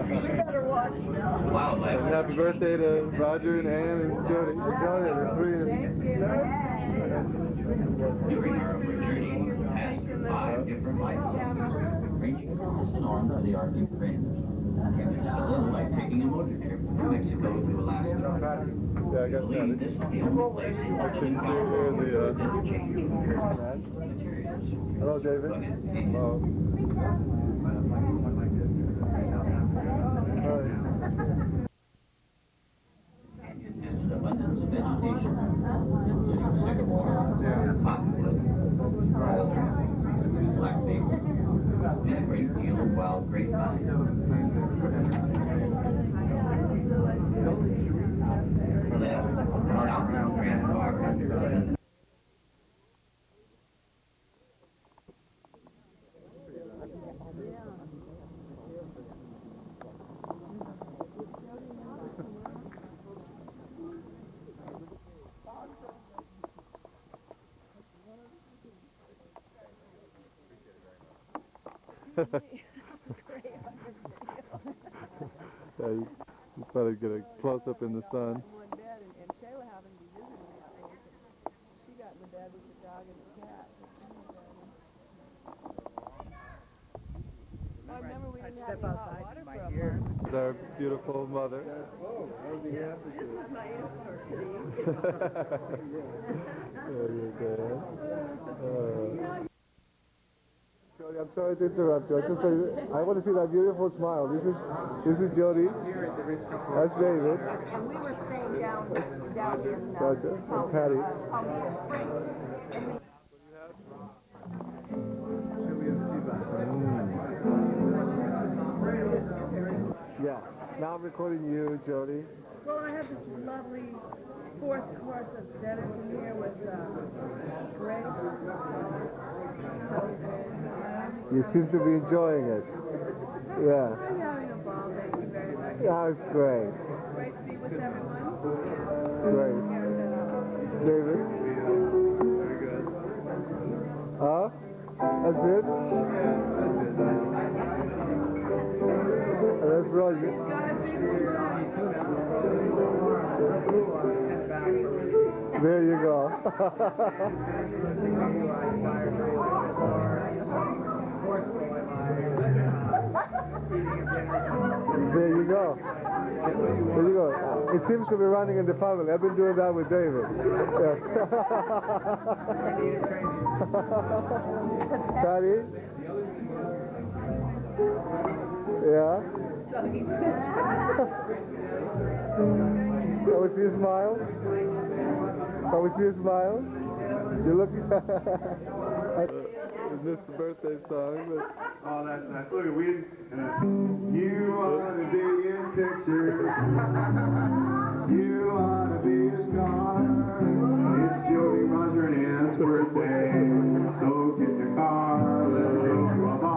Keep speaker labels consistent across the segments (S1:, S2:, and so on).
S1: better watch now.
S2: Wildlife.
S3: And happy birthday to Rodger and Ann and Jody. Jody, the three of them.
S2: During our journey, we passed through 5 different lifestyles, ranging from the Sonoran to the Arctic Range. Captures a little like taking a motor trip from Mexico to Alaska.
S3: Yeah, I got
S2: Believe
S3: that.
S2: this is the only place in
S3: I
S2: which
S3: can see here the,
S2: interchange materials.
S3: hello, David. Hello.
S2: Canyon has an abundance of vegetation, including sycamore, cottonwood, alder, black maple, and a great deal of wild grapevine. For that, our outbound tram car.
S3: Yeah, you thought I'd get a close-up in the sun.
S1: One bed, and Shayla happened to be visiting that day. She got in the bed with the dog and the cat. I remember we didn't have any hot water for a month.
S3: With our beautiful mother.
S1: This was my escort,
S3: There you go. Jody, I'm sorry to interrupt you. I want to see that beautiful smile. This is Jody. That's David.
S1: And we were staying down in
S3: Rodger and Patty. Yeah. Now I'm recording you, Jody.
S1: Well, I have this lovely fourth course of venison here with grapes.
S3: You seem to be enjoying it. Yeah.
S1: I'm having a ball, thank you very much.
S3: Yeah, it's great.
S1: Great to be with everyone.
S3: Great. David?
S4: Very good.
S3: Huh? That's it? That's Rodger.
S1: Got a big smile.
S3: There you go. There you go. There you go. It seems to be running in the family. I've been doing that with David. Yes. Patty? Yeah? Can we see a smile? Can we see a smile? You look... This is the birthday song. But...
S4: Oh, that's nice. Look, you want to be in pictures. You want to be a star. It's Jody, Rodger, and Ann's birthday. So get your car, let's go to a bar.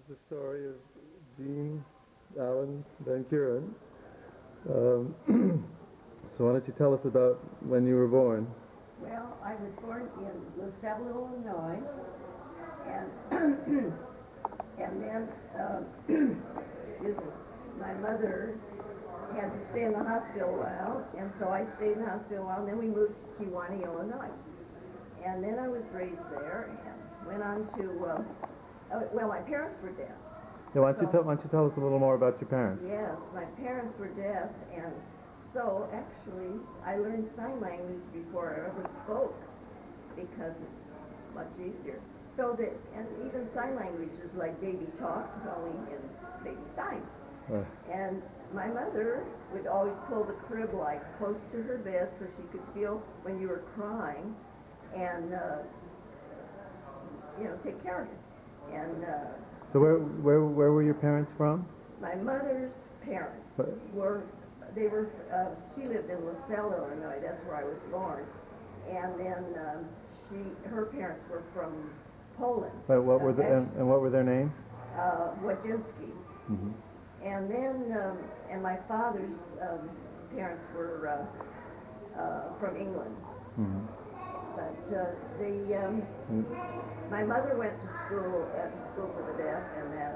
S3: The story of Allen Smith Van Keuren. So why don't you tell us about when you were born?
S5: Well, I was born in LaSalle, Illinois, and and then excuse me, my mother had to stay in the hospital a while, and so I stayed in the hospital a while, and then we moved to Kewanee, Illinois, and then I was raised there and went on to. Well, my parents were deaf.
S3: Yeah, why don't you tell us a little more about your parents?
S5: Yes, my parents were deaf, and so actually I learned sign language before I ever spoke because it's much easier. So that, and even sign language is like baby talk, only in baby signs. And my mother would always pull the crib like close to her bed so she could feel when you were crying, and take care of you. And
S3: so where were your parents from?
S5: my mother's parents she lived in LaSalle, Illinois. That's where I was born. And then her parents were from Poland.
S3: But what were what were their names?
S5: Wojcinski.
S3: Mm-hmm.
S5: And then, and my father's parents were from England.
S3: Mm-hmm.
S5: But my mother went to school at the school for the deaf and that,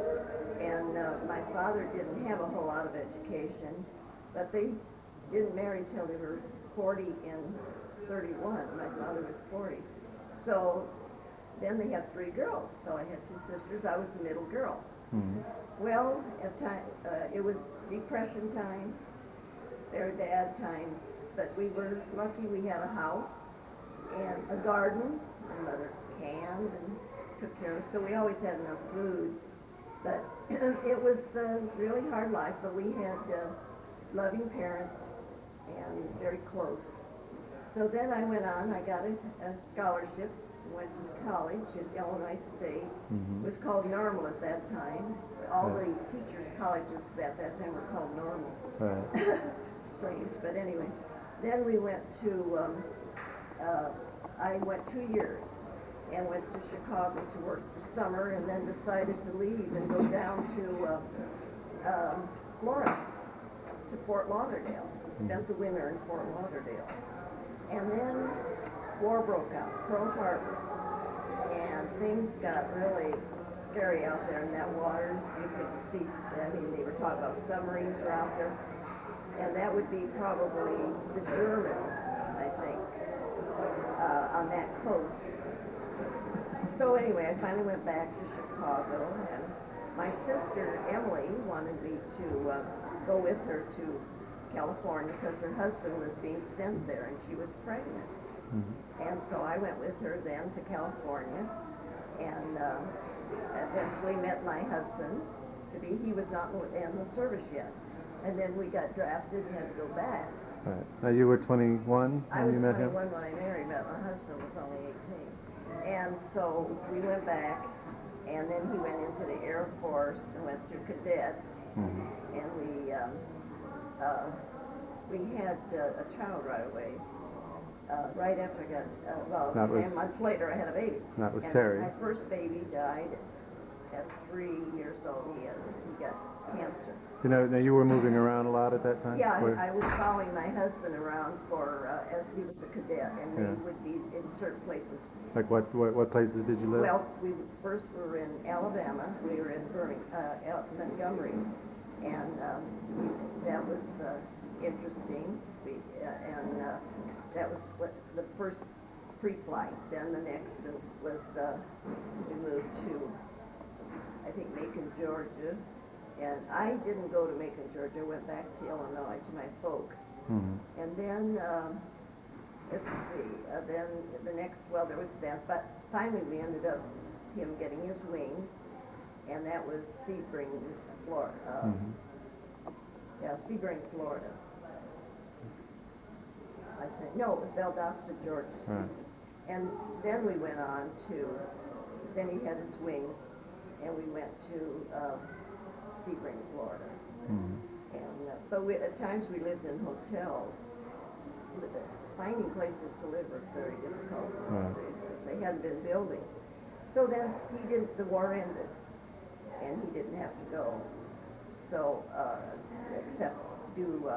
S5: and my father didn't have a whole lot of education, but they didn't marry until they were 40 and 31. My father was 40. So then they had 3 girls. So I had 2 sisters. I was the middle girl.
S3: Mm-hmm.
S5: Well, at time, it was Depression time, very bad times, but we were lucky we had a house and a garden. My mother canned and took care of us, so we always had enough food. But it was a really hard life, but we had loving parents and very close. So then I went on, I got a scholarship, went to college at Illinois State.
S3: Mm-hmm.
S5: It was called Normal at that time. All the teachers' colleges at that time were called Normal.
S3: Right.
S5: Strange, but anyway. Then we went to, I went 2 years and went to Chicago to work the summer and then decided to leave and go down to Florida, to Fort Lauderdale. Spent the winter in Fort Lauderdale. And then war broke out, Pearl Harbor, and things got really scary out there in that waters. You could see, I mean, they were talking about submarines were out there, and that would be probably the Germans, I think, on that coast. So anyway, I finally went back to Chicago, and my sister Emily wanted me to go with her to California because her husband was being sent there and she was pregnant. Mm-hmm. And so I went with her then to California and eventually met my husband to be, he was not in the service yet. And then we got drafted and had to go back.
S3: Right. Now you were 21 when you met him?
S5: I was 21 when I married, but my husband was only 18. And so we went back, and then he went into the Air Force and went through cadets. Mm-hmm. And we had a child right away. Right after I got, 10 months later I had a baby.
S3: That was
S5: and
S3: Terry.
S5: My first baby died at 3 years old. He got cancer.
S3: You know, now you were moving around a lot at that time?
S5: Yeah, I was following my husband around for, as he was a cadet, and we would be in certain places.
S3: Like what places did you live?
S5: Well, we were in Alabama, we were in Montgomery, and that was interesting. That was the first pre-flight. Then the next was, we moved to, I think, Macon, Georgia. And I didn't go to Macon, Georgia. I went back to Illinois to my folks. Mm-hmm. And then, let's see, then the next, well, there was that. But finally we ended up him getting his wings. And that was Sebring, Florida. Mm-hmm. Yeah, Sebring, Florida. I think, no, it was Valdosta, Georgia. Right. And then we went on to, then he had his wings. And we went to Sebring, Florida. Mm-hmm. And but at times we lived in hotels. Finding places to live was very difficult in those days because they hadn't been building. So then the war ended, and he didn't have to go. So except do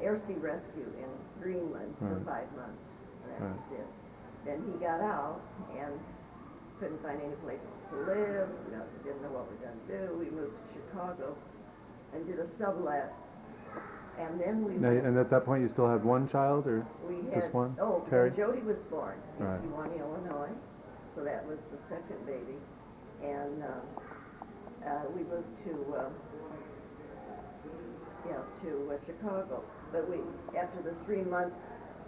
S5: air sea rescue in Greenland for 5 months. And that was it. Then he got out and couldn't find any places to live, didn't know what we're going to do. We moved to Chicago and did a sublet. And then we
S3: and at that point you still had one child, or just one?
S5: Oh,
S3: Terry?
S5: Jody was born in
S3: right.
S5: Kewanee, Illinois. So that was the second baby. And we moved to Chicago. But after the 3-month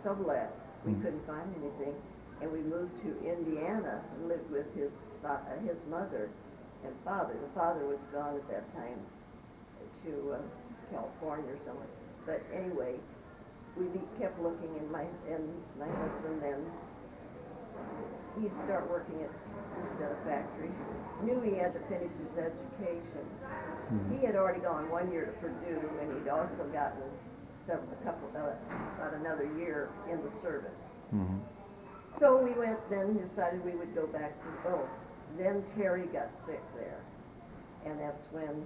S5: sublet, we couldn't find anything. And we moved to Indiana and lived with his mother and father. The father was gone at that time to California or somewhere. But anyway, we kept looking, and my husband then, he used to start working at just at a factory. Knew he had to finish his education. Mm-hmm. He had already gone 1 year to Purdue, and he'd also gotten about another year in the service. Mm-hmm. So we decided we would go back to, then Terry got sick there, and that's when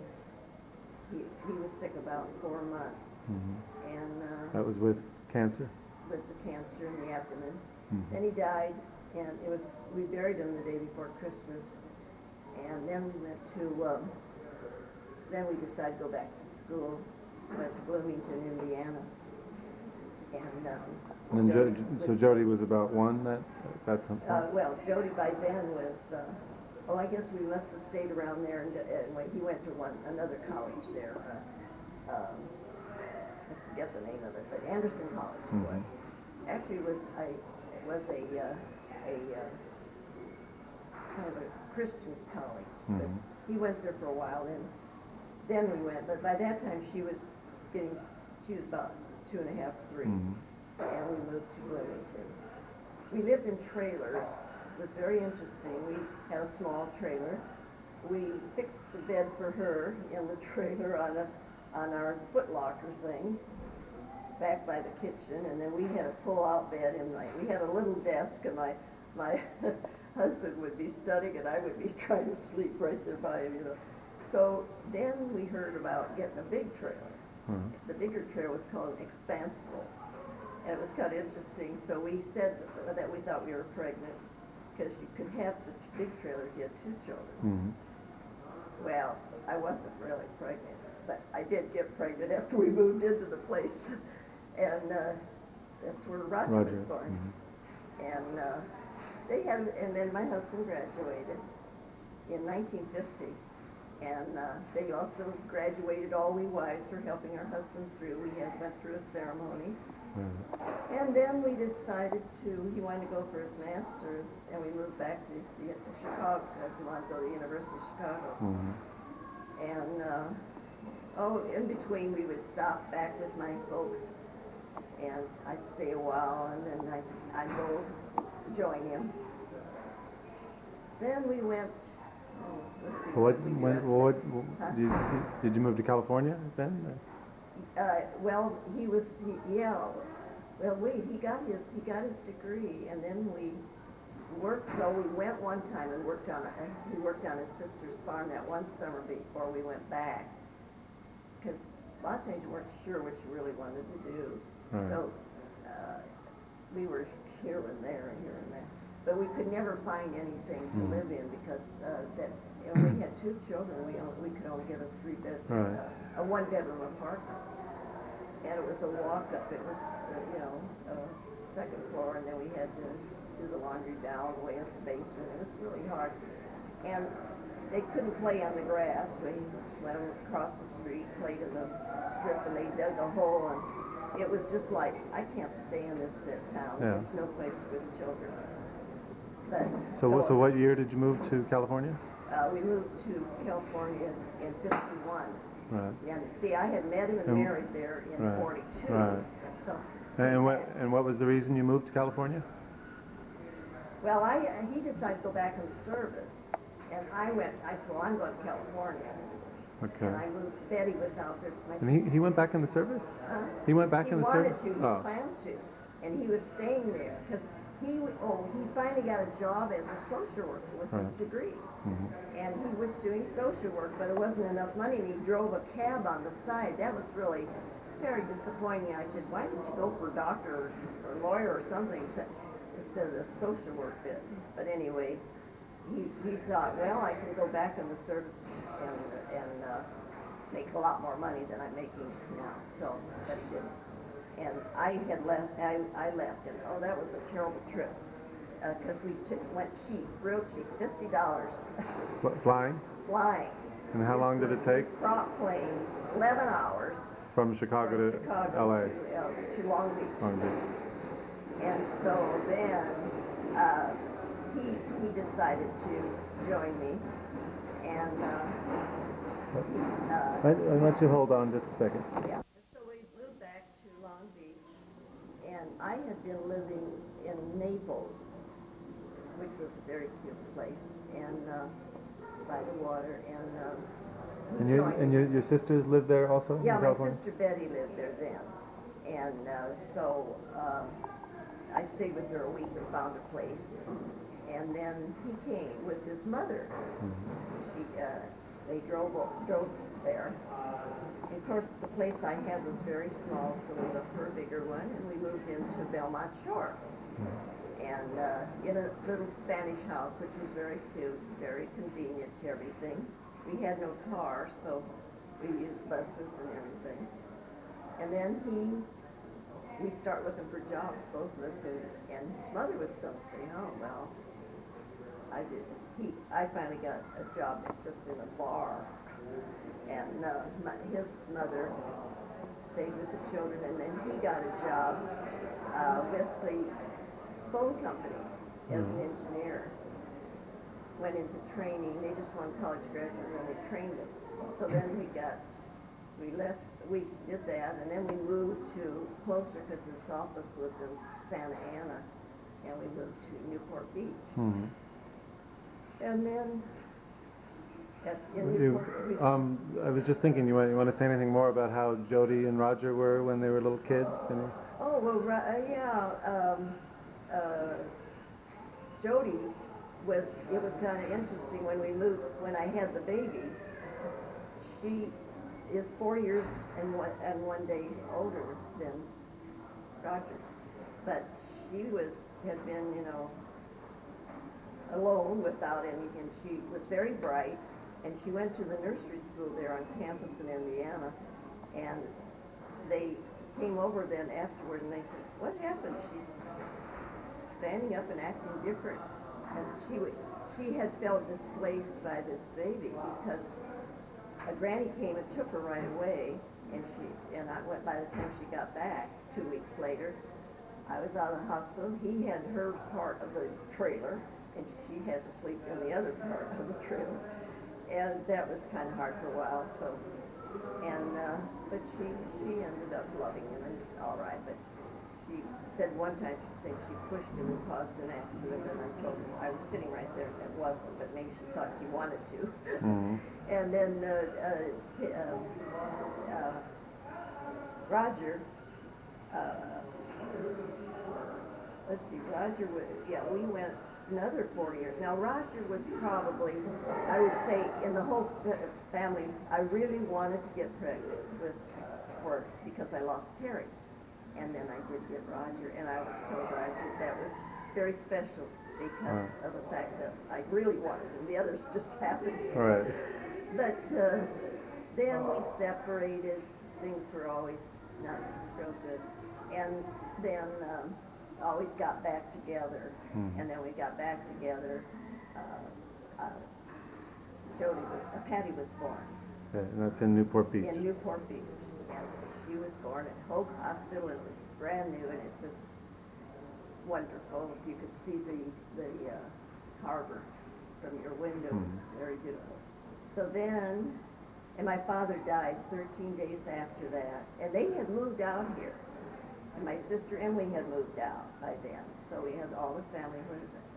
S5: he was sick about 4 months, and
S3: That was with cancer?
S5: with the cancer in the abdomen.
S3: Mm-hmm.
S5: Then he died, and we buried him the day before Christmas, and then we went to, then we decided to go back to school, went to Bloomington, Indiana, and
S3: so Jody was about 1 at that time?
S5: well, Jody by then was, I guess we must have stayed around there, and he went to another college there. I forget the name of it, but Anderson College.
S3: Mm-hmm.
S5: Actually, it was a kind of a Christian college. But he went there for a while, and then we went. But by that time, she was about 2.5, 3, and we moved to Bloomington. We lived in trailers. It was very interesting. We had a small trailer. We fixed the bed for her in the trailer on our footlocker thing back by the kitchen, and then we had a pull-out bed we had a little desk, and my husband would be studying and I would be trying to sleep right there by him, So then we heard about getting a big trailer. The bigger trailer was called an expansible, and it was kind of interesting. So we said that we thought we were pregnant because you could have the big trailer if you had 2 children. Well, I wasn't really pregnant, but I did get pregnant after we moved into the place, and that's where Rodger was born. And and then my husband graduated in 1950, and they also graduated all we wives for helping our husband through. We went through a ceremony, and then we decided he wanted to go for his master's, and we moved back to Chicago because he wanted to go to the University of Chicago. And in between we would stop back with my folks, and I'd stay a while, and then I'd go join him. Then we went. Did you move to California then? Well, he got his degree, and then we worked. Well, we went one time and he worked on his sister's farm that one summer before we went back, because a lot of times you weren't sure what you really wanted to do. So we were here and there and here and there, but we could never find anything to live in because we had 2 children. We could only get a 3-bedroom, a 1-bedroom apartment, and it was a walk-up. It was second floor, and then we had to do the laundry down way at the basement. It was really hard, and they couldn't play on the grass. We let them across the street, played in the strip, and they dug a hole, and it was just like, I can't stay in this town. There's no place for the children. But,
S3: so what year did you move to California?
S5: We moved to California in 51.
S3: Right.
S5: And see, I had met him and married there in 42.
S3: Right.
S5: So,
S3: and what was the reason you moved to California?
S5: Well, he decided to go back in the service, and I said, well, I'm going to California.
S3: Okay.
S5: And I moved. Betty was out there.
S3: And he went back in the service? He went back in the service?
S5: He wanted to. He planned to, and he was staying there because he finally got a job as a social worker with his degree, and he was doing social work, but it wasn't enough money, and he drove a cab on the side. That was really very disappointing. I said, why didn't you go for a doctor or lawyer or something instead of the social work bit? But anyway, he thought, well, I can go back in the service and make a lot more money than I'm making now. So, but he didn't. And I had left. I left, and that was a terrible trip because we went cheap, real cheap, $50.
S3: Flying?
S5: Flying.
S3: And how long did it take?
S5: Prop planes, 11 hours.
S3: From Chicago to L.A.
S5: To Long Beach.
S3: Long Beach.
S5: And so then he decided to join me, and
S3: I'll let you hold on just a second.
S5: Yeah. So we moved back to Long Beach, and I had been living in Naples, which was a very cute place, and by the water,
S3: And your sisters lived there also?
S5: Yeah,
S3: in
S5: my
S3: California?
S5: sister Betty lived there then, and so I stayed with her a week and found a place, And then he came with his mother. They drove there. And of course, the place I had was very small, so we looked for a bigger one, and we moved into Belmont Shore. And in a little Spanish house, which was very cute, very convenient to everything. We had no car, so we used buses and everything. And then we start looking for jobs, both of us, and his mother was still staying home. Well, I finally got a job just in a bar, and his mother stayed with the children, and then he got a job with the phone company as an engineer. Went into training. They just wanted college graduates, and then they trained him. So then we did that, and then we moved to closer because his office was in Santa Ana, and we moved to Newport Beach. And then
S3: I was just thinking, you want to say anything more about how Jody and Rodger were when they were little kids?
S5: Oh, well, Jody it was kind of interesting when we moved, when I had the baby. She is 4 years and one day older than Rodger. But she had been, alone without any, and she was very bright, and she went to the nursery school there on campus in Indiana, and they came over then afterward, and they said, "What happened? She's standing up and acting different." And she had felt displaced by this baby because a granny came and took her right away, and by the time she got back 2 weeks later, I was out of the hospital. He had her part of the trailer, and she had to sleep in the other part of the trailer, and that was kind of hard for a while. So, but she ended up loving him and all right. But she said one time she thinks she pushed him and caused an accident, and I told her I was sitting right there and it wasn't, but maybe she thought she wanted to. And then Rodger. Let's see, Rodger we went another 4 years. Now, Rodger was probably, I would say, in the whole family, I really wanted to get pregnant because I lost Terry. And then I did get Rodger, and I was told Rodger that was very special because of the fact that I really wanted him. The others just happened.
S3: Right.
S5: But then we separated. Things were always not real good. And then always got back together, and then we got back together. Patty was born.
S3: Yeah, and that's in Newport Beach.
S5: In Newport Beach, and she was born at Hope Hospital. It was brand new, and it was wonderful. You could see the harbor from your window. Very beautiful. So then, and my father died 13 days after that, and they had moved out here. And my sister Emily had moved out by then, so we had all the family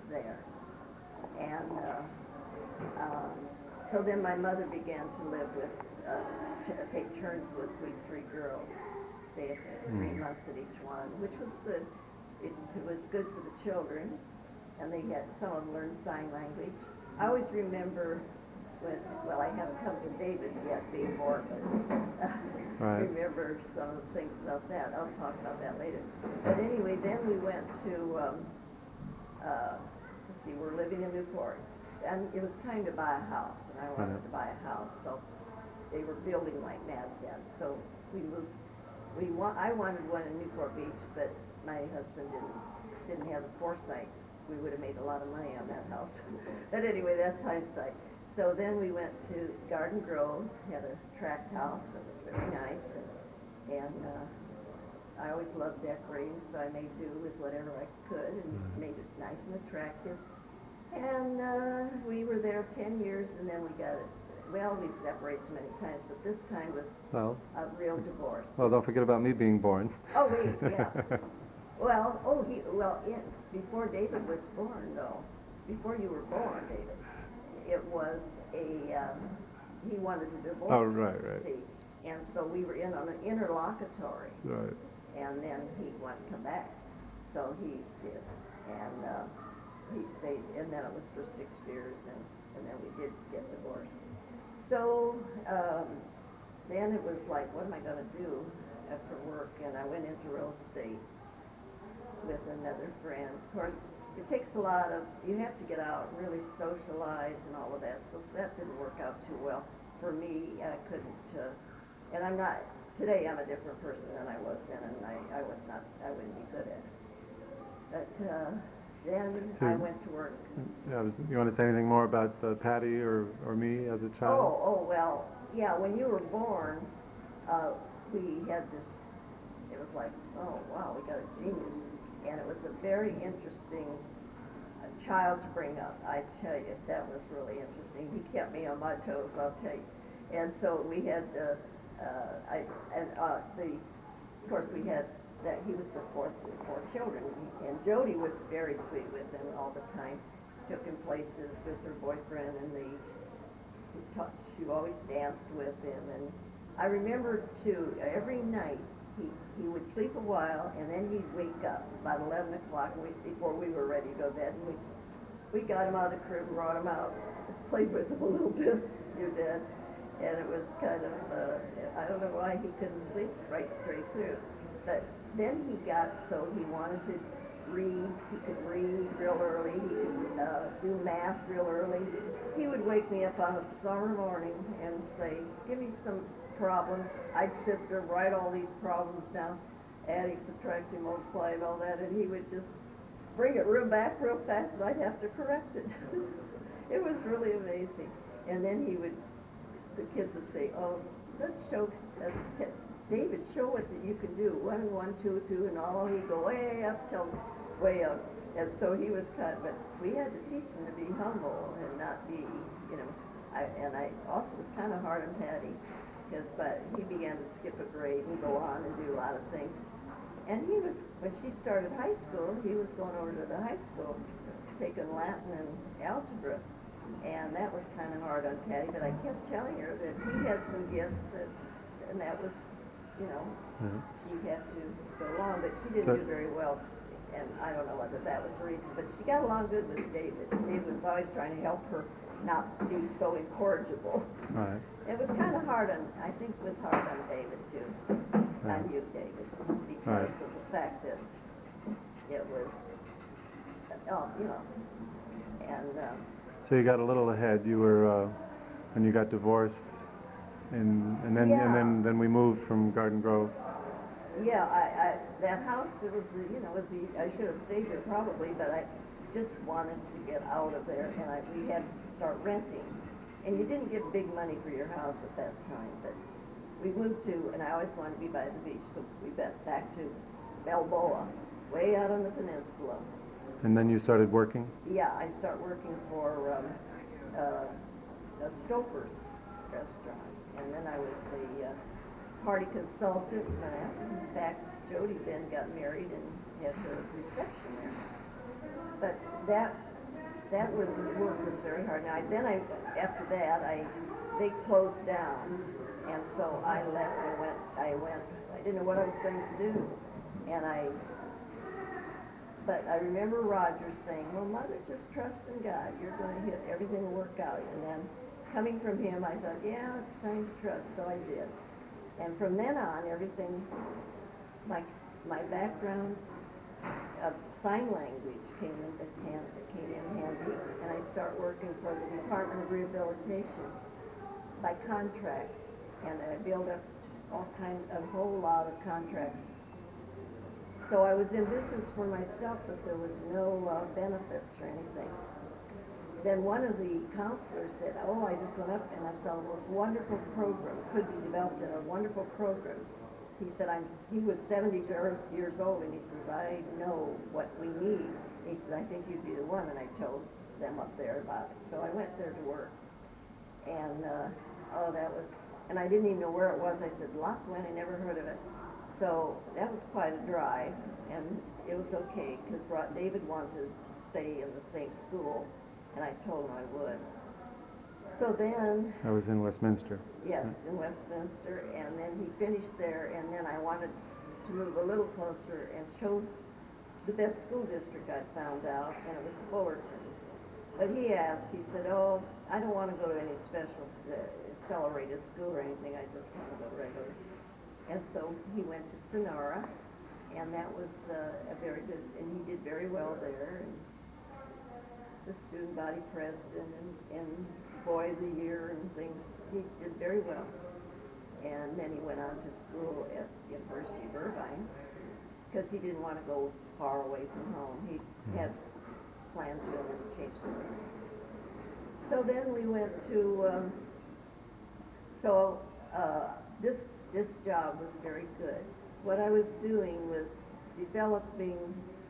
S5: there. And so then my mother began to live take turns with three girls, stay at 3 months at each one, which was good. It was good for the children, and some of them learned sign language. I always remember I haven't come to David yet being born, but remember some of the things about that. I'll talk about that later. But anyway, then we went to, we're living in Newport, and it was time to buy a house, and I wanted to buy a house, so they were building like mad then. So we moved. I wanted one in Newport Beach, but my husband didn't have the foresight. We would have made a lot of money on that house. But anyway, that's hindsight. So then we went to Garden Grove, had a tract house that was very nice, and I always loved decorating, so I made do with whatever I could and made it nice and attractive. And we were there 10 years, and then we separated so many times, but this time was a real divorce.
S3: Well, don't forget about me being born.
S5: Oh, wait, yeah. Before David was born, though, before you were born, David, it was he wanted a divorce.
S3: Oh, right.
S5: See? And so we were in on an interlocutory.
S3: Right.
S5: And then he wanted to come back. So he did. And he stayed, and then it was for 6 years, and then we did get divorced. So then it was like, what am I going to do after work? And I went into real estate with another friend. Of course, it takes a lot of, you have to get out and really socialize and all of that, so that didn't work out too well for me. I couldn't, and I'm not, today I'm a different person than I was then, and I wouldn't be good at it. But then I went to work.
S3: Yeah, you want to say anything more about Patty or me as a child?
S5: Oh, well, yeah, when you were born, we had this, it was like, oh, wow, we got a genius. And it was a very interesting child to bring up. I tell you, that was really interesting. He kept me on my toes, I'll tell you. And so we had, of course, we had that he was the fourth of 4 children, and Jody was very sweet with him all the time. Took him places with her boyfriend, and she always danced with him. And I remember too, every night he would sleep a while, and then he'd wake up about 11 o'clock before we were ready to go to bed. And we got him out of the crib, brought him out, played with him a little bit, your dad. And it was kind of, I don't know why he couldn't sleep right straight through. But then he got so he wanted to read. He could read real early. He could do math real early. He would wake me up on a summer morning and say, give me some problems. I'd sit there, write all these problems down, adding, subtracting, multiplying, all that, and he would just bring it back real fast, and I'd have to correct it. It was really amazing. And then the kids would say, oh, let's show David, show what that you can do. 1 and 1, 2, 2, and all. He'd go way up till way up. And so he was but we had to teach him to be humble and not be, I also was kind of hard on Patty, but he began to skip a grade and go on and do a lot of things. And when she started high school, he was going over to the high school, taking Latin and algebra. And that was kind of hard on Patty, but I kept telling her that he had some gifts and that was, she had to go along, but she didn't do very well. And I don't know whether that was the reason, but she got along good with David. David was always trying to help her not be so incorrigible.
S3: Right.
S5: It was kind of hard I think it was hard on David too, on you, David, because of the fact that it was, and
S3: So you got a little ahead. You were when you got divorced, and then we moved from Garden Grove.
S5: Yeah, that house, it was I should have stayed there probably, but I just wanted to get out of there, and we had to start renting. And you didn't get big money for your house at that time, but we moved and I always wanted to be by the beach, so we went back to Balboa, way out on the peninsula.
S3: And then you started working?
S5: Yeah, I started working for a Stouffer's restaurant, and then I was a party consultant. In fact, Jody then got married and had her reception there. But that work was very hard. Now, after that, they closed down, and so I left and went. I didn't know what I was going to do, but I remember Rodger saying, well, Mother, just trust in God. You're going to everything will work out. And then coming from him, I thought, yeah, it's time to trust, so I did. And from then on, everything, like my background of sign language came in handy, and I started working for the Department of Rehabilitation by contract, and I built up a whole lot of contracts. So I was in business for myself, but there was no benefits or anything. Then one of the counselors said, oh, I just went up and I saw the most wonderful program, could be developed in a wonderful program. He said, he was 70 years old, and he says, I know what we need. He said, I think you'd be the one, and I told them up there about it. So I went there to work, and and I didn't even know where it was. I said, Lockwood, I never heard of it. So that was quite a drive, and it was okay, because David wanted to stay in the same school, and I told him I would. So then...
S3: I was in Westminster.
S5: Yes, in Westminster, and then he finished there, and then I wanted to move a little closer and chose the best school district I found out, and it was Fullerton. But he asked, he said, oh, I don't want to go to any special accelerated school or anything, I just want to go regular. And so he went to Sonora, and that was a very good, and he did very well there. And the student body president and boy of the year and things, he did very well. And then he went on to school at the University of Irvine, because he didn't want to go far away from home. He had planned to go and change the name. So then we went to, this job was very good. What I was doing was developing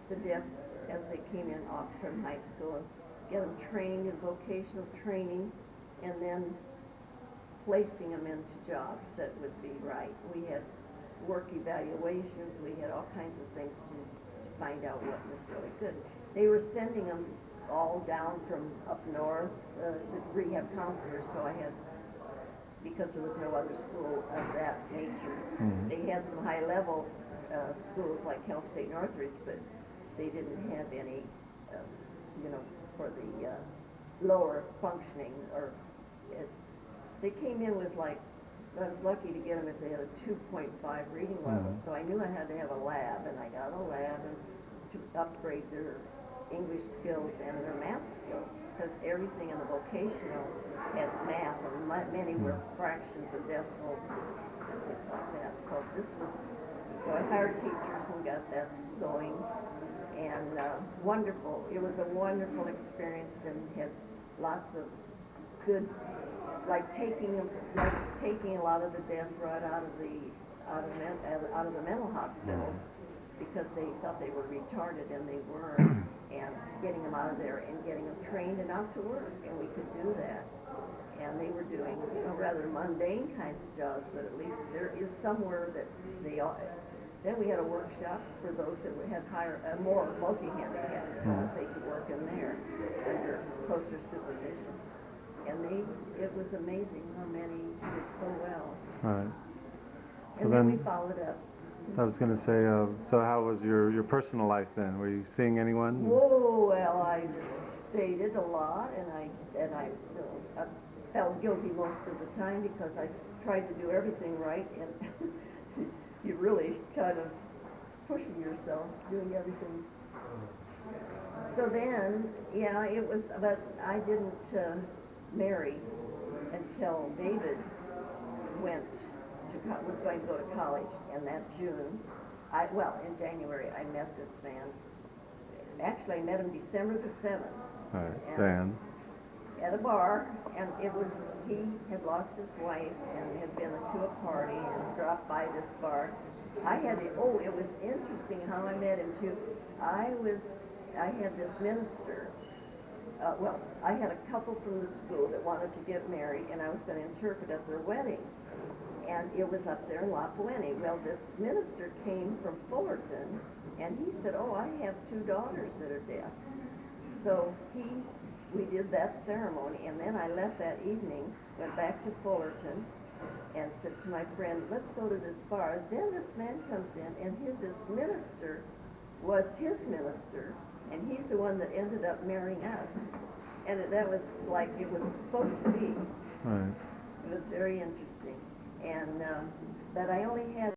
S5: the deaf as they came in off from high school, and get them trained in vocational training, and then placing them into jobs that would be right. We had work evaluations, we had all kinds of things to find out what was really good. They were sending them all down from up north, the rehab counselors, so I had, because there was no other school of that nature. They had some high-level schools like Cal State Northridge, but they didn't have any, for the lower functioning, or they came in with like, I was lucky to get them if they had a 2.5 reading level, so I knew I had to have a lab, and I got a lab and to upgrade their English skills and their math skills, because everything in the vocational had math, and many were fractions and decimals and things like that. So so I hired teachers and got that going, and wonderful. It was a wonderful experience, and had lots of good, like taking a lot of the deaf right out of the mental hospitals, because they thought they were retarded and they weren't, and getting them out of there and getting them trained and out to work, and we could do that. And they were doing rather mundane kinds of jobs, but at least there is somewhere that they all. Then we had a workshop for those that had more multi-handicaps, so that they could work in there under closer supervision. And it was amazing how many did so well.
S3: Right. So
S5: and then we followed up.
S3: I was going to say, so how was your personal life then? Were you seeing anyone?
S5: Whoa, well, I just dated a lot, and I felt guilty most of the time because I tried to do everything right, and you really kind of pushing yourself, doing everything. So then, yeah, it was, but I didn't marry until David was going to go to college, and that June, in January, I met this man. Actually, I met him December the 7th.
S3: Right, Dan.
S5: At a bar, and he had lost his wife and had been to a party and dropped by this bar. It was interesting how I met him too. I had this minister, I had a couple from the school that wanted to get married, and I was going to interpret at their wedding. And it was up there in La Puente. Well, this minister came from Fullerton, and he said, oh, I have 2 daughters that are deaf. So we did that ceremony, and then I left that evening, went back to Fullerton, and said to my friend, let's go to this bar. Then this man comes in, and this minister was his minister, and he's the one that ended up marrying us. And that was like it was supposed to be.
S3: Right.
S5: It was very interesting. And but I only had